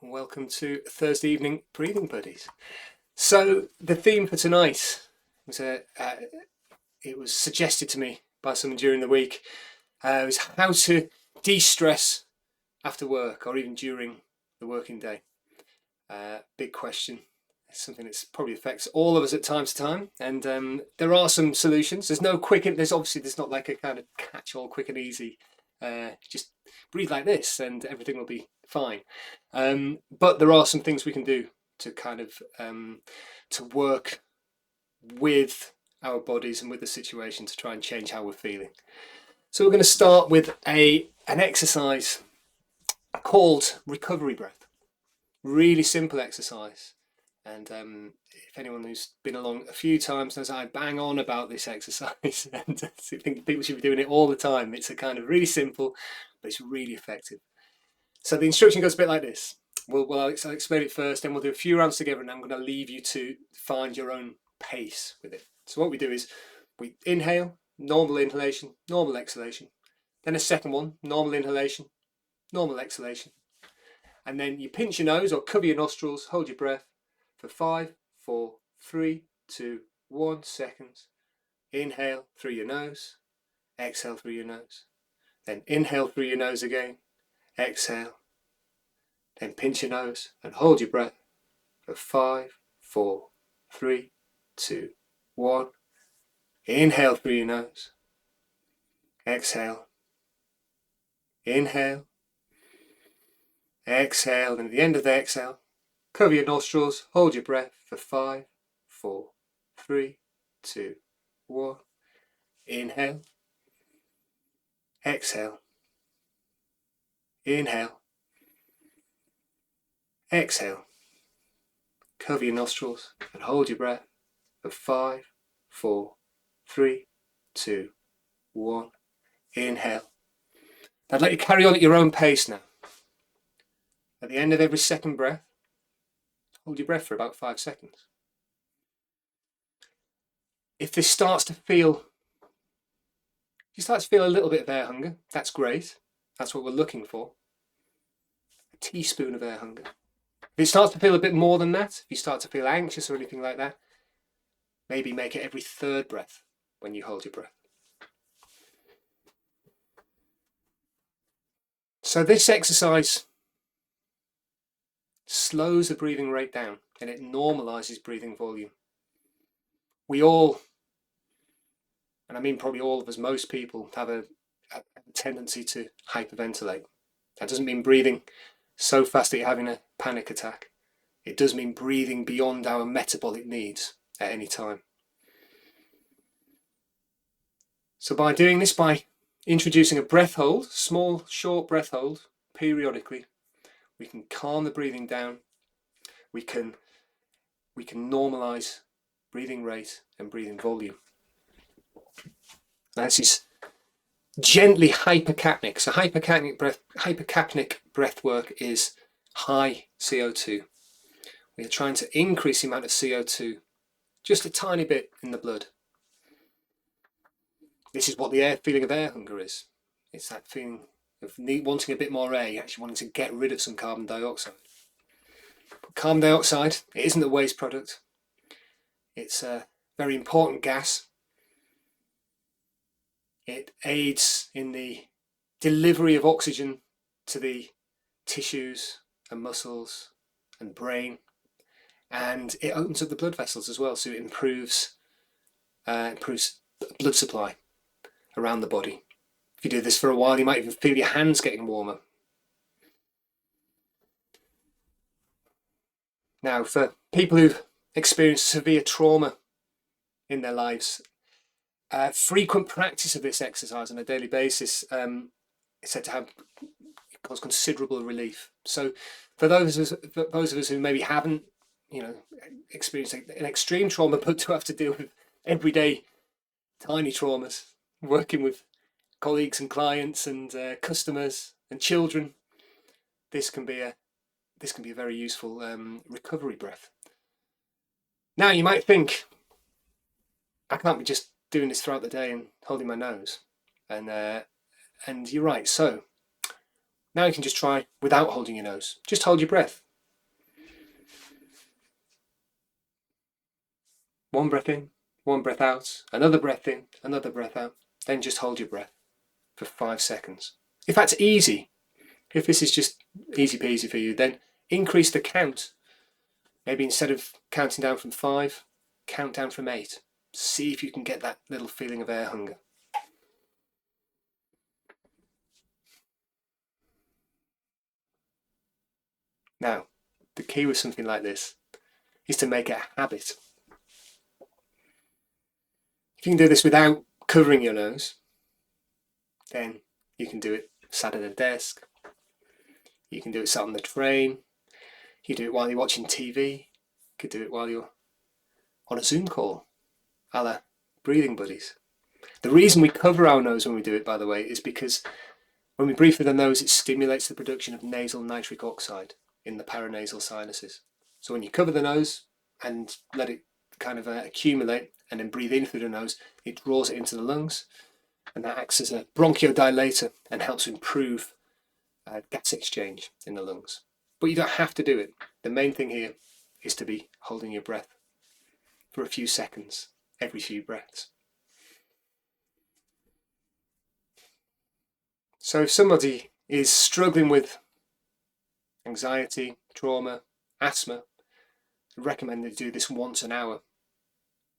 Welcome to Thursday evening breathing buddies. So the theme for tonight was it was suggested to me by someone during the week. Was how to de-stress after work or even during the working day. Big question. It's something that probably affects all of us at time to time, and there are some solutions. There's no quick. There's not like a kind of catch-all, quick and easy. Just breathe like this, and everything will be fine. But there are some things we can do to kind of to work with our bodies and with the situation to try and change how we're feeling. So we're going to start with an exercise called recovery breath. Really simple exercise, and if anyone who's been along a few times knows I bang on about this exercise and I think people should be doing it all the time. It's a kind of really simple, but it's really effective. So the instruction goes a bit like this. I'll explain it first, then we'll do a few rounds together, and I'm going to leave you to find your own pace with it. So what we do is we inhale, normal inhalation, normal exhalation. Then a second one, normal inhalation, normal exhalation. And then you pinch your nose or cover your nostrils, hold your breath for 5, 4, 3, 2, 1 seconds. Inhale through your nose, exhale through your nose. Then inhale through your nose again, exhale. Then pinch your nose and hold your breath for 5, 4, 3, 2, 1. Inhale through your nose, exhale. Inhale, exhale, and at the end of the exhale, cover your nostrils, hold your breath for 5, 4, 3, 2, 1. Inhale, exhale, inhale, exhale. Cover your nostrils and hold your breath for 5, 4, 3, 2, 1. Inhale. I'd let you carry on at your own pace now. At the end of every second breath, hold your breath for about 5 seconds. If you start to feel a little bit of air hunger, that's great. That's what we're looking for. A teaspoon of air hunger. If it starts to feel a bit more than that, if you start to feel anxious or anything like that, maybe make it every third breath when you hold your breath. So this exercise slows the breathing rate down and it normalizes breathing volume. We all, and I mean probably all of us, most people have a tendency to hyperventilate. That doesn't mean breathing so fast that you're having a panic attack. It does mean breathing beyond our metabolic needs at any time. So by doing this, by introducing a breath hold, small, short breath hold, periodically, we can calm the breathing down. We can normalize breathing rate and breathing volume. Now this is gently hypercapnic. So hypercapnic breath work is high CO2. We are trying to increase the amount of CO2 just a tiny bit in the blood. This is what the feeling of air hunger is. It's that feeling of wanting a bit more air, actually wanting to get rid of some carbon dioxide. But carbon dioxide, it isn't a waste product. It's a very important gas. It aids in the delivery of oxygen to the tissues and muscles and brain, and it opens up the blood vessels as well, so it improves blood supply around the body. If you do this for a while, you might even feel your hands getting warmer. Now, for people who've experienced severe trauma in their lives, frequent practice of this exercise on a daily basis is said to cause considerable relief. So for those of us who maybe haven't, experienced an extreme trauma, but to have to deal with everyday tiny traumas, working with colleagues and clients and customers and children, this can be a very useful recovery breath. Now you might think, I can't be just doing this throughout the day and holding my nose, and you're right. So now you can just try without holding your nose. Just hold your breath One breath in, one breath out, another breath in, another breath out. Then just hold your breath for 5 seconds. If that's easy, if this is just easy peasy for you, then increase the count. Maybe instead of counting down from 5, count down from 8. See if you can get that little feeling of air hunger. Now, the key with something like this is to make it a habit. If you can do this without covering your nose, then you can do it sat at a desk. You can do it sat on the train. You can do it while you're watching TV. You could do it while you're on a Zoom call, a la breathing buddies. The reason we cover our nose when we do it, by the way, is because when we breathe through the nose, it stimulates the production of nasal nitric oxide in the paranasal sinuses. So when you cover the nose and let it kind of accumulate and then breathe in through the nose, it draws it into the lungs, and that acts as a bronchodilator and helps improve gas exchange in the lungs. But you don't have to do it. The main thing here is to be holding your breath for a few seconds every few breaths. So if somebody is struggling with anxiety, trauma, asthma, I recommend they do this once an hour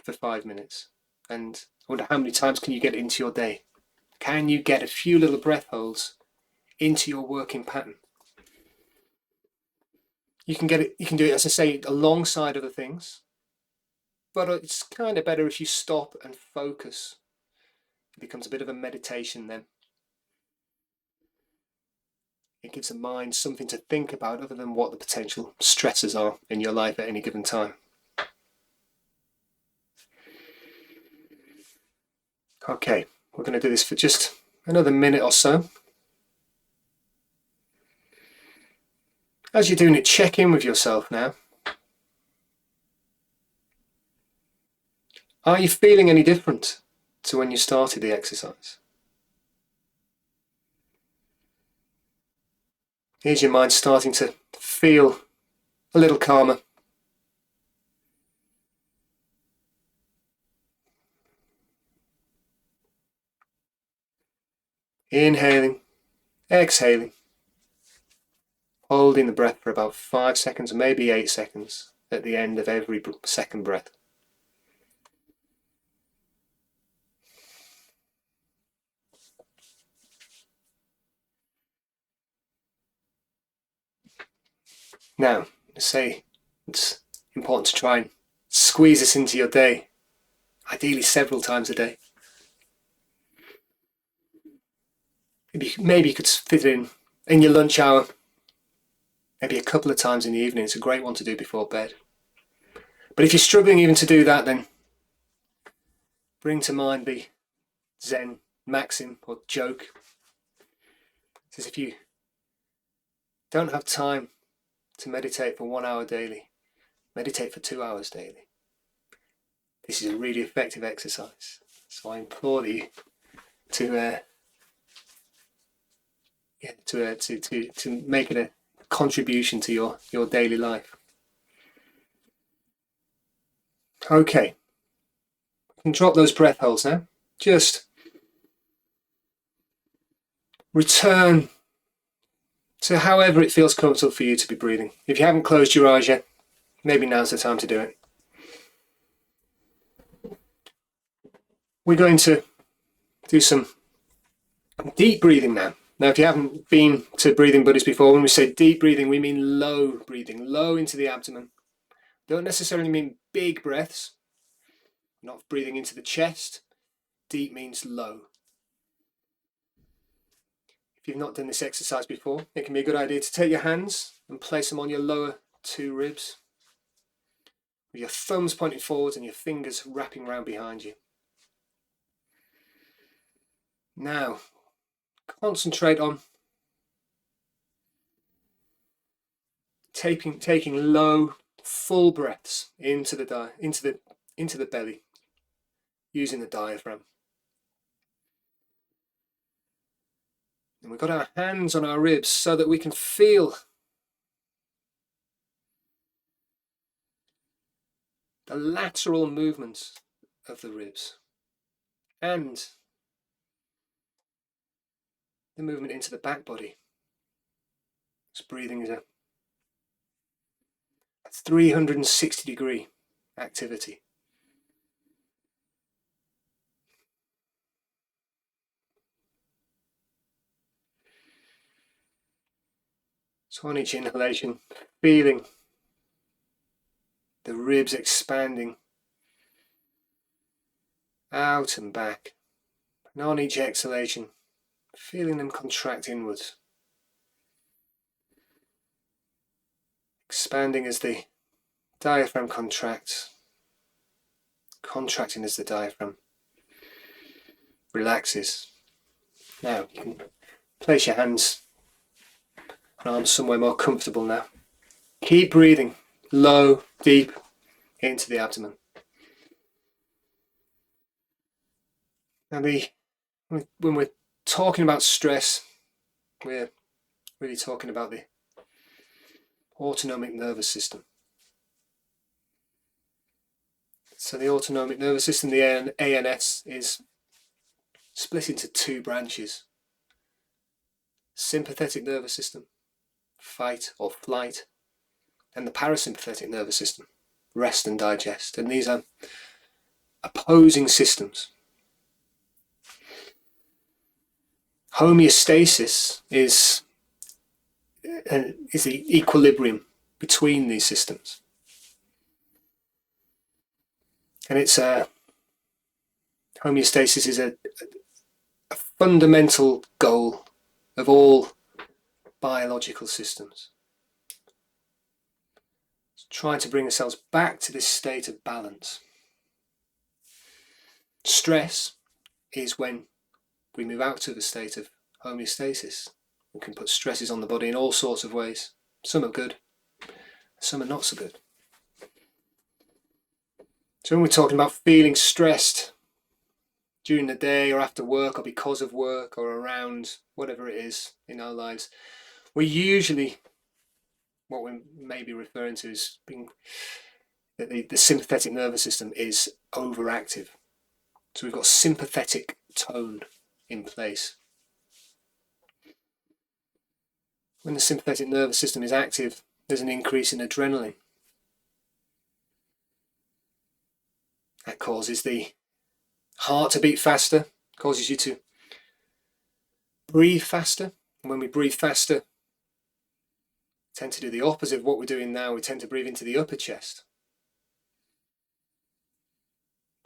for 5 minutes. And I wonder how many times can you get it into your day? Can you get a few little breath holds into your working pattern? You can do it, as I say, alongside other things, but it's kind of better if you stop and focus. It becomes a bit of a meditation then. It gives the mind something to think about other than what the potential stresses are in your life at any given time. Okay, we're going to do this for just another minute or so. As you're doing it, check in with yourself now. Are you feeling any different to when you started the exercise? Is your mind starting to feel a little calmer? Inhaling, exhaling, holding the breath for about 5 seconds, maybe 8 seconds at the end of every second breath. Now, say it's important to try and squeeze this into your day, ideally several times a day. Maybe you could fit it in your lunch hour, maybe a couple of times in the evening. It's a great one to do before bed. But if you're struggling even to do that, then bring to mind the Zen maxim or joke. It says if you don't have time to meditate for 1 hour daily, meditate for 2 hours daily. This is a really effective exercise. So I implore you to make it a contribution to your daily life. Okay, you can drop those breath holds now. Just return to however it feels comfortable for you to be breathing. If you haven't closed your eyes yet, maybe now's the time to do it. We're going to do some deep breathing now. Now, if you haven't been to breathing buddies before, when we say deep breathing, we mean low breathing, low into the abdomen. Don't necessarily mean big breaths, not breathing into the chest. Deep means low. If you've not done this exercise before, it can be a good idea to take your hands and place them on your lower 2 ribs, with your thumbs pointing forwards and your fingers wrapping around behind you. Now, concentrate on taking low, full breaths into the belly, using the diaphragm. And we've got our hands on our ribs so that we can feel the lateral movements of the ribs, and the movement into the back body. This breathing is a 360-degree activity. So on each inhalation, feeling the ribs expanding out and back. And on each exhalation, feeling them contract inwards. Expanding as the diaphragm contracts, contracting as the diaphragm relaxes. Now you can place your hands and arms somewhere more comfortable now. Keep breathing low, deep into the abdomen. Now when we're talking about stress, we're really talking about the autonomic nervous system. So the autonomic nervous system, the ANS, is split into two branches. Sympathetic nervous system, fight or flight, and the parasympathetic nervous system, rest and digest. And these are opposing systems. Homeostasis is the equilibrium between these systems. And homeostasis is a fundamental goal of all biological systems. It's trying to bring ourselves back to this state of balance. Stress is when we move out of a state of homeostasis. We can put stresses on the body in all sorts of ways. Some are good, some are not so good. So when we're talking about feeling stressed during the day or after work or because of work or around whatever it is in our lives, we're usually, what we may be referring to as being that the sympathetic nervous system is overactive. So we've got sympathetic tone in place. When the sympathetic nervous system is active, there's an increase in adrenaline. That causes the heart to beat faster, causes you to breathe faster. And when we breathe faster, we tend to do the opposite of what we're doing now. We tend to breathe into the upper chest.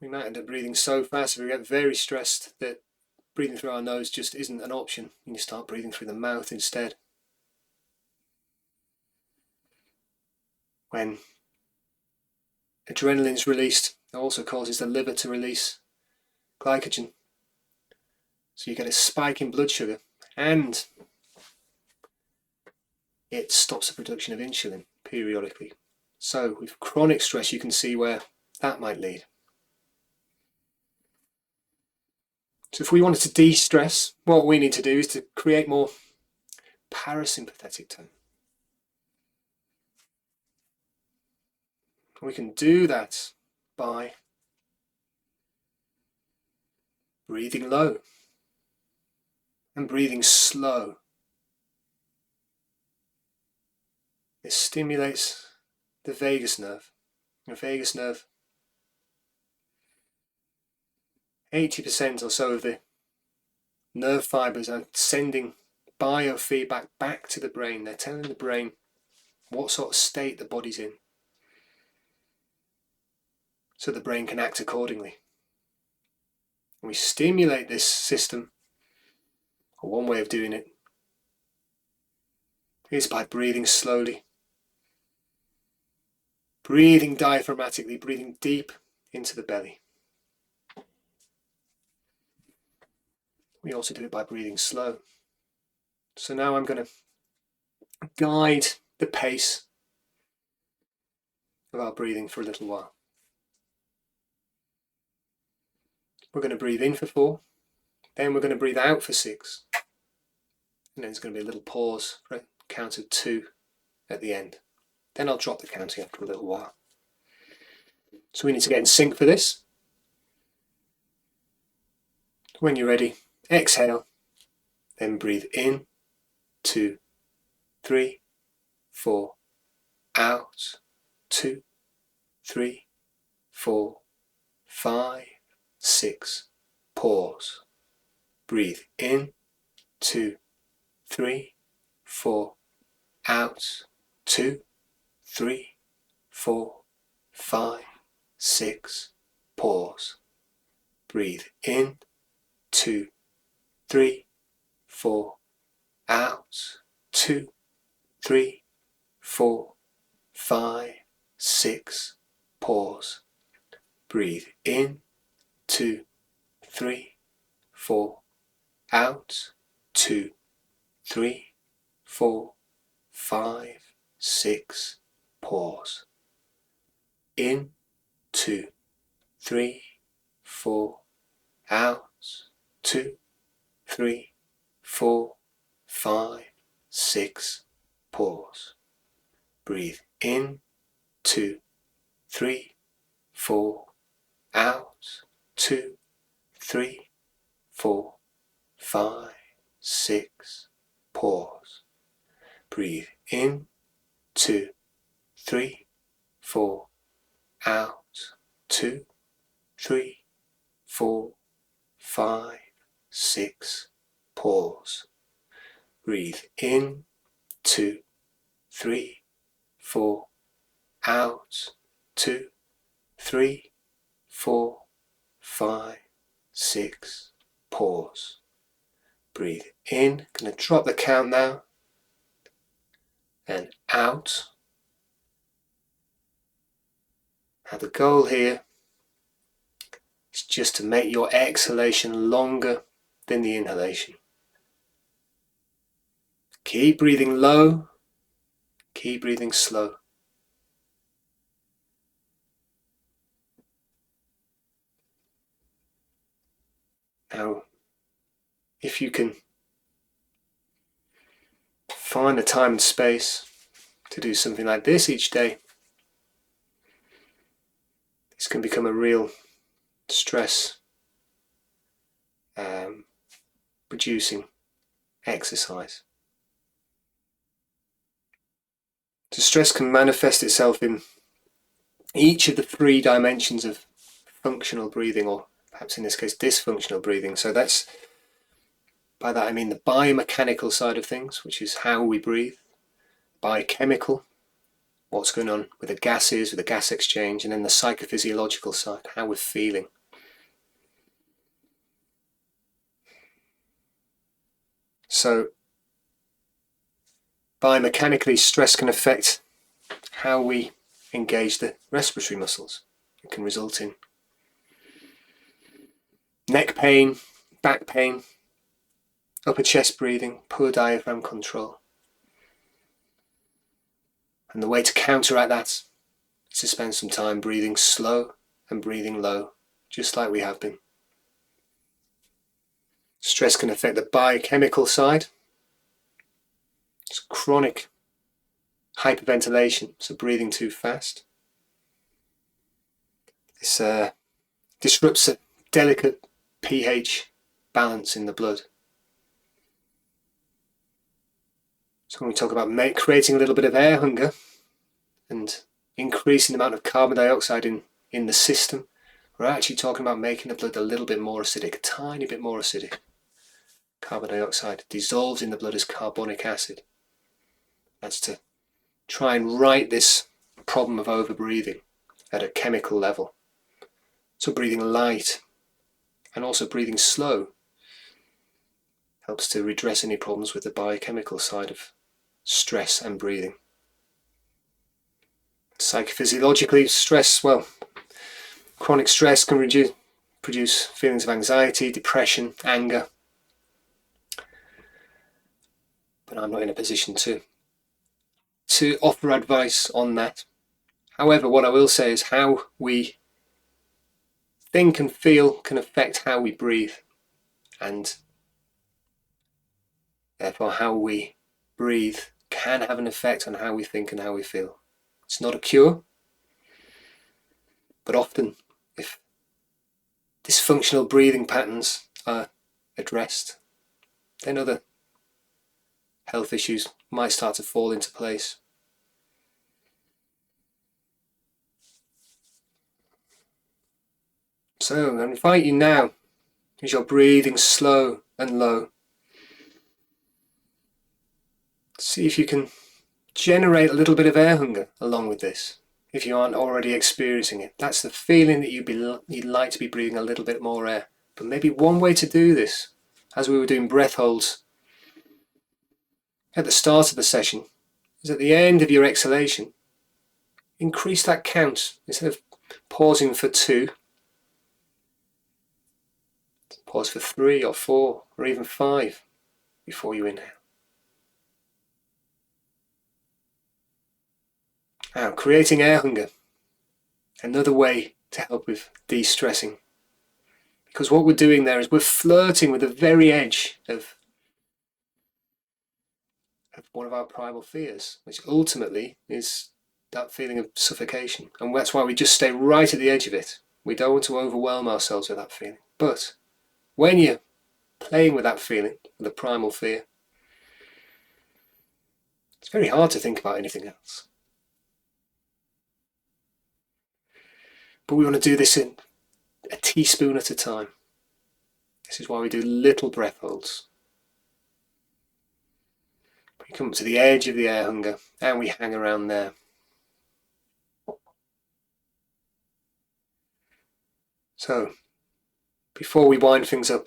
We might end up breathing so fast if we get very stressed that breathing through our nose just isn't an option, and you start breathing through the mouth instead. When adrenaline is released, it also causes the liver to release glycogen. So you get a spike in blood sugar, and it stops the production of insulin periodically. So with chronic stress, you can see where that might lead. So if we wanted to de-stress, what we need to do is to create more parasympathetic tone. We can do that by breathing low and breathing slow. It stimulates the vagus nerve. The vagus nerve, 80% or so of the nerve fibers are sending biofeedback back to the brain. They're telling the brain what sort of state the body's in, so the brain can act accordingly. And we stimulate this system, or one way of doing it is by breathing slowly, breathing diaphragmatically, breathing deep into the belly. We also do it by breathing slow. So now I'm going to guide the pace of our breathing for a little while. We're going to breathe in for 4, then we're going to breathe out for 6, and then there's going to be a little pause for a count of 2 at the end. Then I'll drop the counting after a little while. So we need to get in sync for this. When you're ready, exhale, then breathe in, 2, 3, 4, out, 2, 3, 4, 5, 6, pause. Breathe in, 2, 3, 4, out, 2, 3, 4, 5, 6, pause. Breathe in, 2, 3, 4, out, 2, 3, 4, 5, 6, pause. Breathe in, 2, 3, 4, out, 2, 3, 4, 5, 6, pause. In, 2, 3, 4, out, 2, 3, 4, 5, 6, pause. Breathe in, 2, 3, 4, out, 2, 3, 4, 5, 6, pause. Breathe in, 2, 3, 4, out, 2, 3, 4, 5, 6, pause. Breathe in, 2, 3, 4, out, 2, 3, 4, 5, 6, pause. Breathe in, going to drop the count now, and out. Now the goal here is just to make your exhalation longer than the inhalation. Keep breathing low, keep breathing slow. Now, if you can find a time and space to do something like this each day, this can become a real stress producing exercise. So stress can manifest itself in each of the 3 dimensions of functional breathing, or perhaps in this case dysfunctional breathing. So that's, by that I mean the biomechanical side of things, which is how we breathe, biochemical, what's going on with the gases, with the gas exchange, and then the psychophysiological side, how we're feeling. So biomechanically, stress can affect how we engage the respiratory muscles. It can result in neck pain, back pain, upper chest breathing, poor diaphragm control. And the way to counteract that is to spend some time breathing slow and breathing low, just like we have been. Stress can affect the biochemical side. It's chronic hyperventilation, so breathing too fast. This disrupts a delicate pH balance in the blood. So when we talk about creating a little bit of air hunger and increasing the amount of carbon dioxide in the system, we're actually talking about making the blood a little bit more acidic, a tiny bit more acidic. Carbon dioxide dissolves in the blood as carbonic acid. That's to try and right this problem of over-breathing at a chemical level. So breathing light and also breathing slow helps to redress any problems with the biochemical side of stress and breathing. Psychophysiologically, stress, well, chronic stress can produce feelings of anxiety, depression, anger. But I'm not in a position to offer advice on that. However, what I will say is how we think and feel can affect how we breathe, and therefore how we breathe can have an effect on how we think and how we feel. It's not a cure. But often, if dysfunctional breathing patterns are addressed, then other health issues might start to fall into place. So I invite you now, as you're breathing slow and low, see if you can generate a little bit of air hunger along with this, if you aren't already experiencing it. That's the feeling that you'd like to be breathing a little bit more air. But maybe one way to do this, as we were doing breath holds at the start of the session, is at the end of your exhalation, increase that count. Instead of pausing for 2, pause for 3 or 4 or even 5 before you inhale. Now, creating air hunger, another way to help with de-stressing. Because what we're doing there is we're flirting with the very edge of one of our primal fears, which ultimately is that feeling of suffocation. And that's why we just stay right at the edge of it. We don't want to overwhelm ourselves with that feeling. But when you're playing with that feeling, with the primal fear, it's very hard to think about anything else. But we want to do this in a teaspoon at a time. This is why we do little breath holds. We come up to the edge of the air hunger and we hang around there. So, before we wind things up,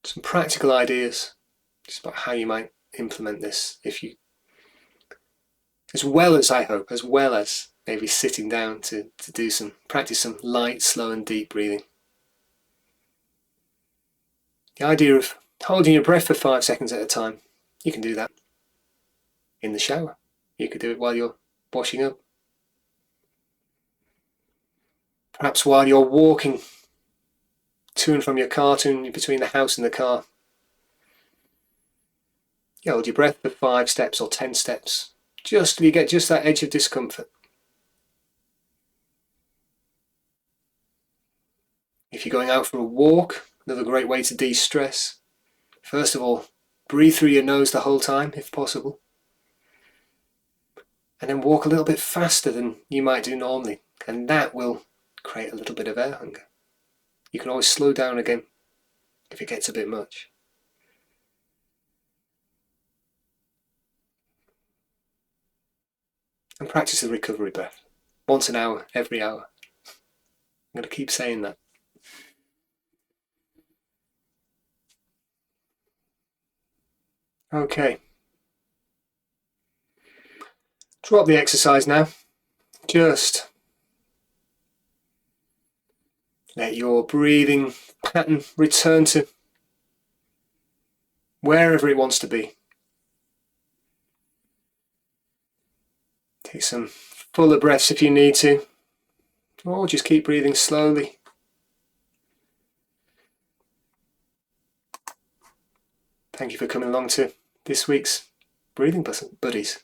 some practical ideas just about how you might implement this, if you, as well as maybe sitting down to practice some light, slow and deep breathing. The idea of holding your breath for 5 seconds at a time, you can do that in the shower. You could do it while you're washing up. Perhaps while you're walking to and from your car, between the house and the car. You hold your breath for 5 steps or 10 steps, just till you get just that edge of discomfort. If you're going out for a walk, another great way to de-stress. First of all, breathe through your nose the whole time, if possible. And then walk a little bit faster than you might do normally. And that will create a little bit of air hunger. You can always slow down again if it gets a bit much. And practice the recovery breath. Once an hour, every hour. I'm going to keep saying that. Okay. Drop the exercise now. Just let your breathing pattern return to wherever it wants to be. Take some fuller breaths if you need to, or just keep breathing slowly. Thank you for coming along to this week's Breathing Buddies.